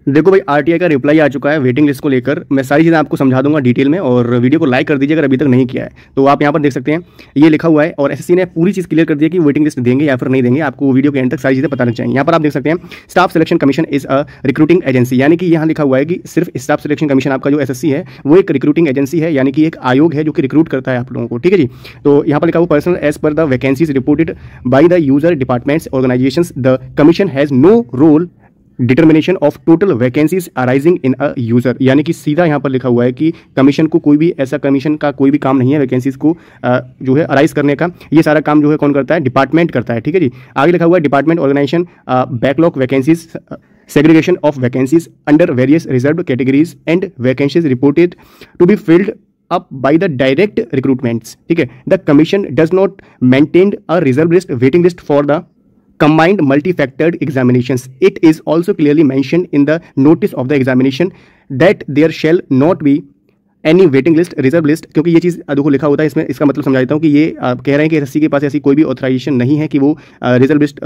देखो भाई, आरटीआई का रिप्लाई आ चुका है वेटिंग लिस्ट को लेकर। मैं सारी चीज़ें आपको समझा दूंगा डिटेल में, और वीडियो को लाइक कर दीजिए अगर अभी तक नहीं किया है। तो आप यहाँ पर देख सकते हैं ये लिखा हुआ है, और एसएससी ने पूरी चीज़ क्लियर कर दी है कि वेटिंग लिस्ट देंगे या फिर नहीं देंगे। आपको वीडियो के एंड तक सारी चीज़ें पता लग जाएंगी। यहाँ पर आप देख सकते हैं staff selection commission is a recruiting agency, यानी कि यहाँ लिखा हुआ है कि सिर्फ स्टाफ सिलेक्शन कमीशन आपका जो एसएससी है वो एक रिक्रूटिंग एजेंसी है, यानी कि एक आयोग है जो कि रिक्रूट करता है आप लोगों को। ठीक है जी। तो यहाँ पर लिखा हुआ personal as per the vacancies reported by the user departments organisations the commission has no role determination of total vacancies arising in a user, यानी कि सीधा यहाँ पर लिखा हुआ है कि कमीशन को कोई भी ऐसा कमीशन का कोई भी काम नहीं है वैकेंसीज को जो है अराइज करने का। ये सारा काम जो है कौन करता है? डिपार्टमेंट करता है। ठीक है जी। आगे लिखा हुआ है department organisation backlog vacancies segregation of vacancies under various reserved categories and vacancies reported to be filled up by the direct recruitments. ठीक है। The commission does not maintain a reserve list waiting list for the combined multi-factored examinations. It is also clearly mentioned in the notice of the examination that there shall not be any waiting list reserve list, क्योंकि ये चीज़ देखो लिखा होता है इसमें। इसका मतलब समझा देता हूँ कि ये कह रहे हैं कि एसएससी के पास ऐसी कोई भी ऑथराइजेशन नहीं है कि वो रिजर्व लिस्ट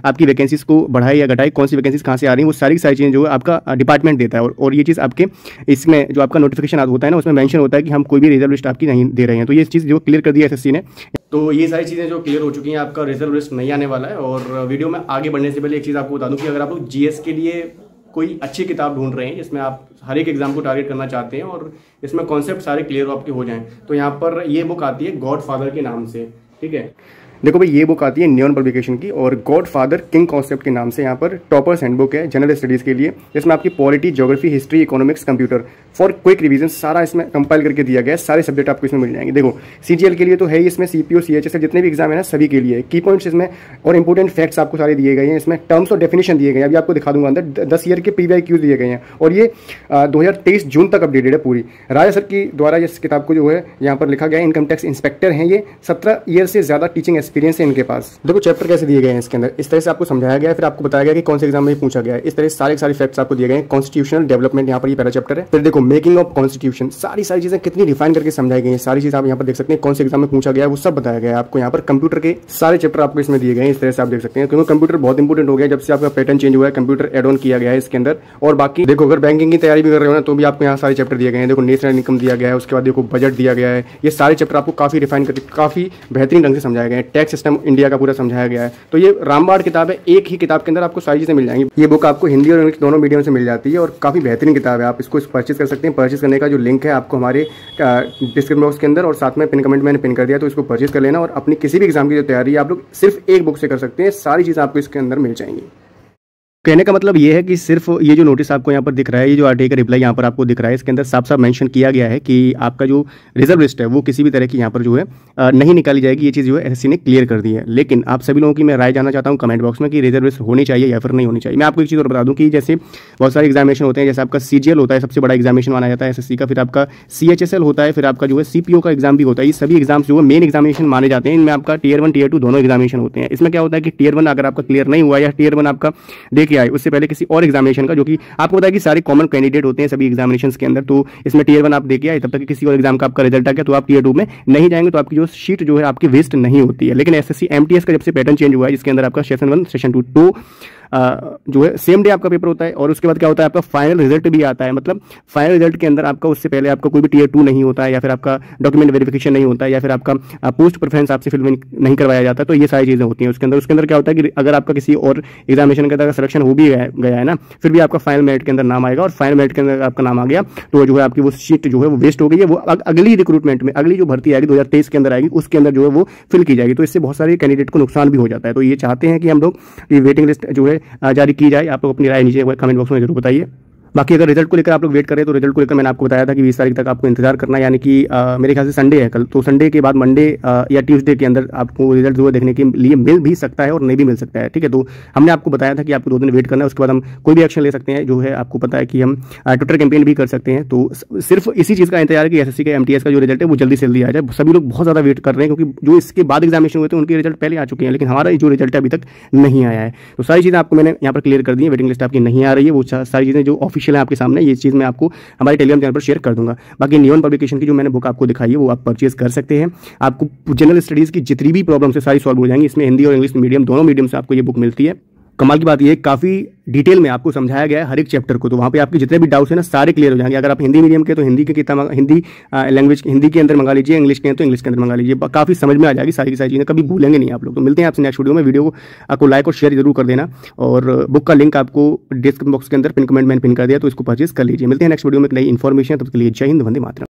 आपकी वैकेंसीज को बढ़ाए या घटाए, कौन सी वैकेंसीज कहाँ से आ रही हैं, वो सारी की सारी चीज़ें जो है आपका डिपार्टमेंट देता है। और ये चीज़ आपके इसमें जो आपका नोटिफिकेशन होता है ना, उसमें मेंशन होता है कि हम कोई भी रिजर्व लिस्ट आपकी नहीं दे रहे हैं। तो ये चीज़ जो क्लियर कर दी है एसएससी ने। तो ये सारी चीज़ें जो क्लियर हो चुकी हैं, आपका रिजर्व लिस्ट नहीं आने वाला है। और वीडियो में आगे बढ़ने से पहले एक चीज़ आपको बता दूँ कि अगर आप लोग जीएस के लिए कोई अच्छी किताब ढूंढ रहे हैं जिसमें आप हर एक एग्जाम को टारगेट करना चाहते हैं और इसमें कॉन्सेप्ट सारे क्लियर आपके हो जाएं, तो यहाँ पर ये बुक आती है गॉडफादर के नाम से। ठीक है। देखो भाई, ये बुक आती है न्यून पब्लिकेशन की, और गॉडफादर किंग कॉन्सेप्ट के नाम से यहाँ पर टॉपर्स हैंडबुक है जनरल स्टडीज़ के लिए, जिसमें आपकी polity, geography, history, economics, computer for quick revision सारा इसमें कंपाइल करके दिया गया है। सारे सब्जेक्ट आपको इसमें मिल जाएंगे। देखो सीजीएल के लिए तो है ही, इसमें सीपीओ, सीएचएस जितने भी एग्जाम है ना सभी के लिए की पॉइंट्स इसमें और इंपॉर्टेंट फैक्ट्स आपको सारे दिए गए हैं। इसमें टर्म्स और डेफिनेशन दिए गए हैं, अभी आपको दिखा दूंगा अंदर 10 ईयर के PYQ दिए गए हैं, और ये 2023 जून तक अपडेटेड है पूरी। राजा सर की द्वारा इस किताब को जो है यहाँ पर लिखा गया है। इनकम टैक्स इंस्पेक्टर हैं ये, 17 ईयर से ज़्यादा टीचिंग एक्सपीरियंस है इनके पास। देखो चैप्टर कैसे दिए गए हैं इसके अंदर, इस तरह से आपको समझाया गया है, फिर आपको बताया गया कि कौन से एग्जाम में पूछा गया है। इस तरह से सारे फैक्ट्स आपको दिए गए हैं। कॉन्स्टिट्यूशनल डेवलपमेंट यहाँ पर ये पहला चैप्टर है। फिर देखो मेकिंग ऑफ कॉन्स्टिट्यूशन, सारी चीजें कितनी डिफाइन करके समझाई गई हैं। सारी चीज आप यहाँ पर देख सकते हैं, कौन से एग्जाम में पूछा गया है वो सब बताया गया है आपको। यहाँ पर कंप्यूटर के सारे चैप्टर आपको इसमें दिए गए हैं, इस तरह से आप देख सकते हैं, क्योंकि कंप्यूटर बहुत इंपॉर्टेंट हो गया जब से आपका पैटर्न चेंज हुआ है। कंप्यूटर एड ऑन किया गया है इसके अंदर। और बाकी देखो अगर बैंकिंग की तैयारी भी कर रहे हो ना तो भी आपको यहाँ सारे चैप्टर दिए गए हैं। देखो नेशनल इनकम दिया गया है, उसके बाद देखो बजट दिया गया है। ये सारे चैप्टर आपको काफी रिफाइन करके काफी बेहतरीन ढंग से समझाया गया है। टैक्स सिस्टम इंडिया का पूरा समझाया गया है। तो ये रामबाण किताब है, एक ही किताब के अंदर आपको सारी चीजें मिल जाएंगी। ये बुक आपको हिंदी और इंग्लिश दोनों मीडियम से मिल जाती है और काफी बेहतरीन किताब है। आप इसको परचेज कर सकते हैं। परचेज करने का जो लिंक है आपको हमारे डिस्क्रिप्शन बॉक्स के अंदर और साथ में पिन कमेंट मैंने पिन कर दिया, तो इसको परचेज कर लेना। और अपनी किसी भी एग्जाम की जो तैयारी है आप लोग सिर्फ एक बुक से कर सकते हैं। सारी चीज़ आपको इसके अंदर मिल जाएंगी। कहने का मतलब ये है कि सिर्फ ये जो नोटिस आपको यहाँ पर दिख रहा है, ये जो आरटीआई का रिप्लाई यहाँ पर आपको दिख रहा है, इसके अंदर साफ साफ मेंशन किया गया है कि आपका जो रिजर्व लिस्ट है वो किसी भी तरह की यहाँ पर जो है नहीं निकाली जाएगी। ये चीज़ जो है एसएससी ने क्लियर कर दी है। लेकिन आप सभी लोगों की मैं राय जानना चाहता हूँ कमेंट बॉक्स में कि रिजर्व लिस्ट होनी चाहिए या फिर नहीं होनी चाहिए। मैं आपको एक चीज़ और बता दूँ कि जैसे बहुत सारे एग्जामिनेशन होते हैं, जैसे आपका सीजीएल होता है, सबसे बड़ा एग्जामिनेशन माना जाता है एसएससी का, फिर आपका सीएचएसएल होता है, फिर आपका जो है सीपीओ का एग्जाम भी होता है। ये सभी एग्जाम्स जो है मेन एग्जामिनेशन माने जाते हैं। इनमें आपका टीयर 1 टीयर 2 दोनों एग्जामिनेशन होते हैं। इसमें क्या होता है कि टीयर 1 अगर आपका क्लियर नहीं हुआ या टीयर 1 आपका देके आए उससे पहले किसी और एग्जामिनेशन का, जो कि आपको पता है कि सारे कॉमन कैंडिडेट होते हैं सभी एग्जामिनेशंस के अंदर, तो इसमें टीयर 1 आप देके आए, तब तक किसी और एग्जाम का आपका रिजल्ट आ गया तो आप टीयर 2 में नहीं जाएंगे, तो आपकी जो शीट जो है आपकी वेस्ट नहीं होती है। लेकिन एसएससी एमटीएस का जब से पैटर्न चेंज हुआ है, जिसके अंदर आपका सेशन 1 सेशन 2 तो जो है सेम डे आपका पेपर होता है, और उसके बाद क्या होता है आपका फाइनल रिजल्ट भी आता है। मतलब फाइनल रिजल्ट के अंदर आपका उससे पहले आपका कोई भी टीयर 2 नहीं होता है, या फिर आपका डॉक्यूमेंट वेरिफिकेशन नहीं होता है, या फिर आपका पोस्ट प्रेफरेंस आपसे फिल नहीं करवाया जाता। तो ये सारी चीज़ें होती हैं उसके अंदर क्या होता है कि अगर आपका किसी और एग्जामिनेशन के अंदर सिलेक्शन हो भी गया है ना, फिर भी आपका फाइनल मेरिट के अंदर नाम आएगा, और फाइनल मेरिट के अंदर आपका नाम आ गया तो जो है आपकी वो सीट जो है वो वेस्ट हो गई है। वो अगली रिक्रूटमेंट में, अगली जो भर्ती आएगी 2023 के अंदर आएगी, उसके अंदर जो है वो फिल की जाएगी। तो इससे बहुत सारे कैंडिडेट को नुकसान भी हो जाता है। तो ये चाहते हैं कि हम लोग ये वेटिंग लिस्ट जो है जारी की जाए। आप लोग अपनी राय नीचे कमेंट बॉक्स में जरूर बताइए। बाकी अगर रिजल्ट को लेकर आप लोग वेट करें तो रिजल्ट को लेकर मैंने आपको बताया था कि 20 तारीख तक आपको इंतजार करना, यानी कि मेरे ख्याल से संडे है कल, तो संडे के बाद मंडे या ट्यूसडे के अंदर आपको रिजल्ट जो है देखने के लिए मिल भी सकता है और नहीं भी मिल सकता है। ठीक है, तो हमने आपको बताया था कि आपको 2 दिन वेट करना है, उसके बाद हम कोई भी एक्शन ले सकते हैं। जो है आपको पता है कि हम ट्विटर कैंपेन भी कर सकते हैं। तो सिर्फ इसी चीज़ का इंतजार है कि एसएससी का एमटीएस का जो रिजल्ट है वो जल्दी से जल्दी आ जाए। सभी लोग बहुत ज़्यादा वेट कर रहे हैं, क्योंकि जो इसके बाद एग्जामिनेशन हुए थे उनके रिजल्ट पहले आ चुके हैं, लेकिन हमारा जो रिजल्ट है अभी तक नहीं आया है। तो सारी चीज़ें आपको मैंने यहाँ पर क्लियर कर दी है। वेटिंग लिस्ट आपकी नहीं आ रही है, वो सारी चीज़ें जो ऑफिशियल है आपके सामने, ये चीज़ मैं आपको हमारे टेलीग्राम चैनल पर शेयर कर दूंगा। बाकी न्यून पब्लिकेशन की जो मैंने बुक आपको दिखाई है वो आप परचेज कर सकते हैं। आपको जनरल स्टडीज़ की जितनी भी प्रॉब्लम है सारी सॉल्व हो जाएंगी। इसमें हिंदी और इंग्लिश मीडियम दोनों मीडियम से आपको ये बुक मिलती है। कमाल की बात ये काफ़ी डिटेल में आपको समझाया गया है हर एक चैप्टर को, तो वहाँ पे आपके जितने भी डाउट्स हैं ना सारे क्लियर हो जाएंगे। अगर आप हिंदी मीडियम के तो हिंदी के किताब, हिंदी लैंग्वेज हिंदी के अंदर मंगा लीजिए, इंग्लिश के हैं तो इंग्लिश के अंदर मंगा लीजिए, काफ़ी समझ में आ जाएगी सारी की सारी चीज़ें, कभी भूलेंगे नहीं आप लोग। तो मिलते हैं आपसे नेक्स्ट वीडियो में। वीडियो को लाइक और शेयर जरूर कर देना, और बुक का लिंक आपको डिस्क्रिप्शन बॉक्स के अंदर पिन कमेंट में पिन कर दिया, तो इसको परचेज कर लीजिए। मिलते हैं नेक्स्ट वीडियो में एक नई इन्फॉर्मेशन, तब तक के लिए जय हिंद, वंदे मातरम।